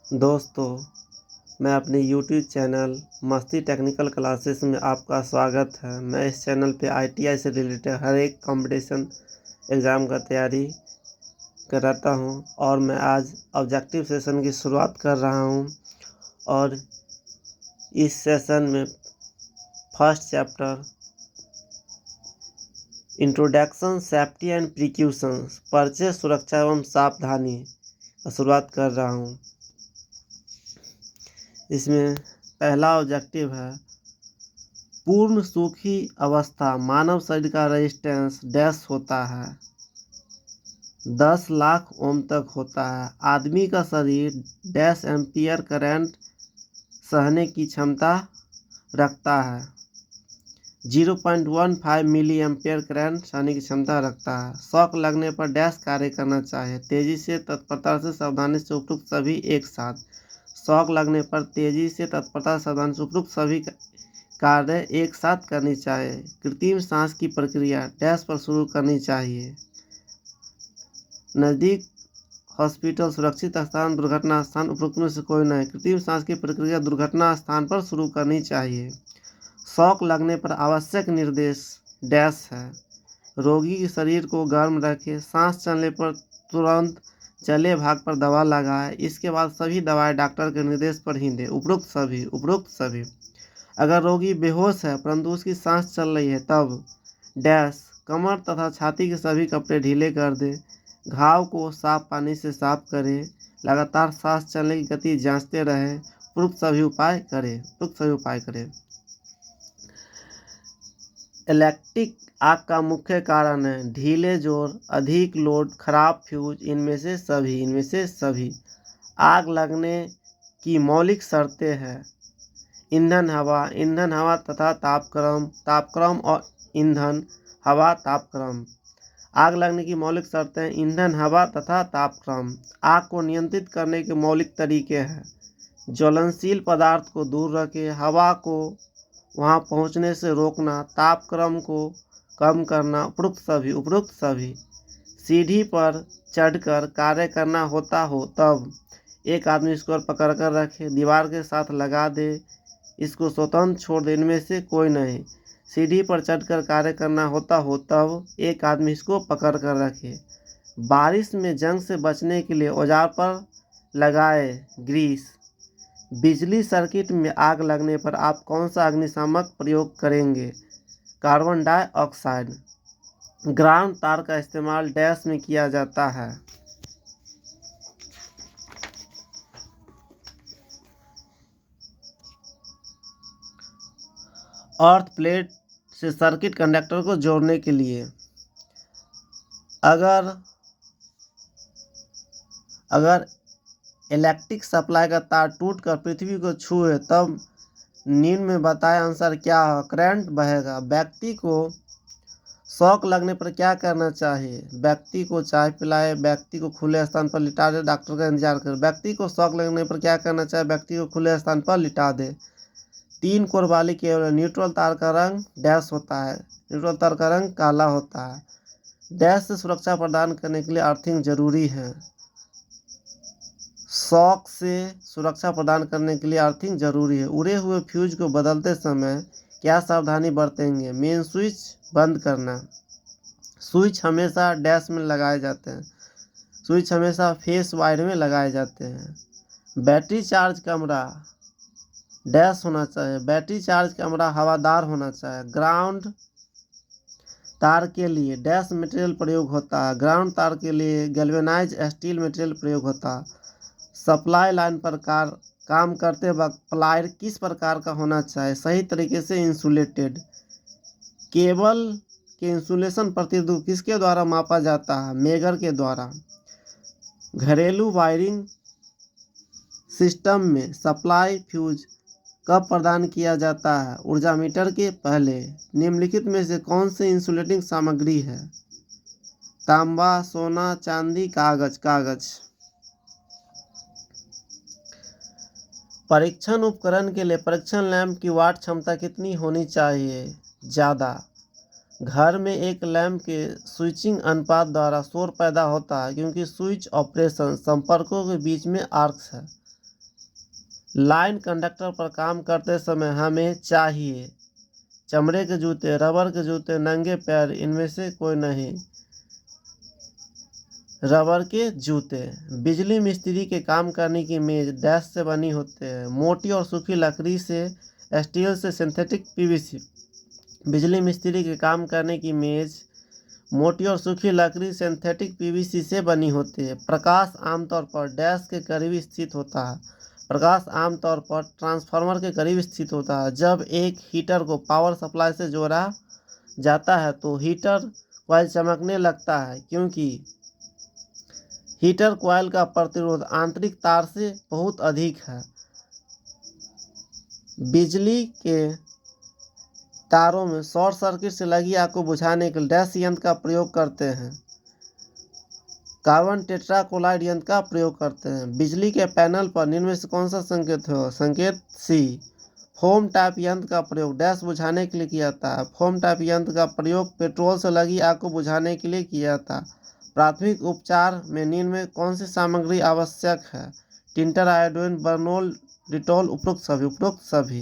दोस्तों, मैं अपने यूट्यूब चैनल मस्ती टेक्निकल क्लासेस में आपका स्वागत है। मैं इस चैनल पे आईटीआई से रिलेटेड हर एक कंपटीशन एग्ज़ाम का तैयारी कराता हूं और मैं आज ऑब्जेक्टिव सेशन की शुरुआत कर रहा हूं। और इस सेशन में first chapter introduction safety and precautions परिचय सुरक्षा एवं सावधानी का शुरुआत कर रहा हूं। इसमें पहला ऑब्जेक्टिव है पूर्ण सूखी अवस्था मानव शरीर का रेजिस्टेंस डैश होता है 10 लाख ओम तक होता है। आदमी का शरीर डैश एम्पियर करंट सहने की क्षमता रखता है 0.15 मिली एम्पियर करंट सहने की क्षमता रखता है। शॉक लगने पर डैश कार्य करना चाहिए तेजी से तत्परता से सावधानी से उपयुक्त सभी एक साथ। शॉक लगने पर तेजी से तत्परता सावधानी से उपयुक्त सभी कार्य एक साथ करनी चाहिए। कृत्रिम सांस की प्रक्रिया डैश पर शुरू करनी चाहिए। नज़दीक हॉस्पिटल सुरक्षित स्थान दुर्घटना स्थान उपयुक्त में से कोई नहीं। कृत्रिम सांस की प्रक्रिया दुर्घटना स्थान पर शुरू करनी चाहिए। शॉक लगने पर आवश्यक निर्देश डैश है रोगी के शरीर को गर्म रखें। सांस चलने पर तुरंत जले भाग पर दवा लगाएं। इसके बाद सभी दवाएं डॉक्टर के निर्देश पर ही दें। उपरोक्त सभी। अगर रोगी बेहोश है परंतु उसकी सांस चल रही है तब डैश कमर तथा छाती के सभी कपड़े ढीले कर दें। घाव को साफ पानी से साफ करें। लगातार सांस चलने की गति जांचते रहें। उपयुक्त सभी उपाय करें। इलेक्ट्रिक आग का मुख्य कारण है ढीले जोर, अधिक लोड, खराब फ्यूज। इनमें से सभी आग लगने की मौलिक शर्तें हैं ईंधन हवा तथा तापक्रम और ईंधन हवा तापक्रम। आग लगने की मौलिक शर्तें ईंधन हवा तथा तापक्रम। आग को नियंत्रित करने के मौलिक तरीके हैं ज्वलनशील पदार्थ को दूर रखें, हवा को वहां पहुंचने से रोकना, तापक्रम को कम करना। उपरोक्त सभी सीढ़ी पर चढ़कर कार्य करना होता हो तब एक आदमी इसको पकड़कर रखे, दीवार के साथ लगा दे, इसको स्वतंत्र छोड़ दे। इनमें से कोई नहीं। सीढ़ी पर चढ़कर कार्य करना होता हो तब एक आदमी इसको पकड़ कर रखे। बारिश में जंग से बचने के लिए औजार पर लगाए ग्रीस। बिजली सर्किट में आग लगने पर आप कौन सा अग्निशामक प्रयोग करेंगे? Carbon dioxide. ग्राउंड तार का इस्तेमाल डैश में किया जाता है अर्थ प्लेट से सर्किट कंडक्टर को जोड़ने के लिए। अगर इलेक्ट्रिक सप्लाई का तार टूटकर पृथ्वी को छुए तब निम्न में बताए अनुसार क्या हो करंट बहेगा। व्यक्ति को शॉक लगने पर क्या करना चाहिए? व्यक्ति को चाय पिलाए, व्यक्ति को खुले स्थान पर लिटा दे, डॉक्टर का इंतजार करे। व्यक्ति को शॉक लगने पर क्या करना चाहिए? व्यक्ति को खुले स्थान पर लिटा दे। 3 कोर वाली केबल न्यूट्रल तार का रंग डैश होता है। न्यूट्रल तार का रंग काला होता है। डैश से सुरक्षा प्रदान करने के लिए अर्थिंग जरूरी है। शॉक से सुरक्षा प्रदान करने के लिए अर्थिंग जरूरी है। उड़े हुए फ्यूज को बदलते समय क्या सावधानी बरतेंगे? मेन स्विच बंद करना। स्विच हमेशा डैश में लगाए जाते हैं। स्विच हमेशा फेस वायर में लगाए जाते हैं। बैटरी चार्ज कमरा डैश होना चाहिए। बैटरी चार्ज कमरा हवादार होना चाहिए। ग्राउंड तार के लिए डैश मटेरियल प्रयोग होता है। ग्राउंड तार के लिए गैल्वेनाइज स्टील मटेरियल प्रयोग होता है। सप्लाई लाइन पर काम करते वक्त प्लायर किस प्रकार का होना चाहिए? सही तरीके से इंसुलेटेड। केबल के इंसुलेशन प्रतिरोध किसके द्वारा मापा जाता है? मेगर के द्वारा। घरेलू वायरिंग सिस्टम में सप्लाई फ्यूज कब प्रदान किया जाता है? ऊर्जा मीटर के पहले। निम्नलिखित में से कौन सी इंसुलेटिंग सामग्री है? तांबा, सोना, चांदी, कागज। परीक्षण उपकरण के लिए परीक्षण लैंप की वाट क्षमता कितनी होनी चाहिए? ज़्यादा। घर में एक लैंप के स्विचिंग अनुपात द्वारा शोर पैदा होता है क्योंकि स्विच ऑपरेशन संपर्कों के बीच में आर्क्स है। लाइन कंडक्टर पर काम करते समय हमें चाहिए चमड़े के जूते, रबर के जूते, नंगे पैर, इनमें से कोई नहीं। रबर के जूते। बिजली मिस्त्री के काम करने की मेज डैश से बनी होते हैं, मोटी और सूखी लकड़ी से, स्टील से, सिंथेटिक पीवीसी। बिजली मिस्त्री के काम करने की मेज मोटी और सूखी लकड़ी सिंथेटिक पीवीसी से बनी होती है। प्रकाश आमतौर पर डैश के करीब स्थित होता है। प्रकाश आमतौर पर ट्रांसफार्मर के करीब स्थित होता है। जब एक हीटर को पावर सप्लाई से जोड़ा जाता है तो हीटर कॉइल चमकने लगता है क्योंकि हीटर कॉइल का प्रतिरोध आंतरिक तार से बहुत अधिक है। बिजली के तारों में शॉर्ट सर्किट से लगी आग को बुझाने के लिए डैश यंत्र का प्रयोग करते हैं। कार्बन टेट्राक्लोराइड यंत्र का प्रयोग करते हैं। बिजली के पैनल पर निम्न में से कौन सा संकेत हो? संकेत सी। फोम टाइप यंत्र का प्रयोग डैश बुझाने के लिए किया जाता है। फोम टाइप यंत्र का प्रयोग पेट्रोल से लगी आग को बुझाने के लिए किया जाता है। प्राथमिक उपचार में निम्न में कौन सी सामग्री आवश्यक है? टिंटर, आयोडीन, बर्नोल, डिटॉल, उपरोक्त सभी।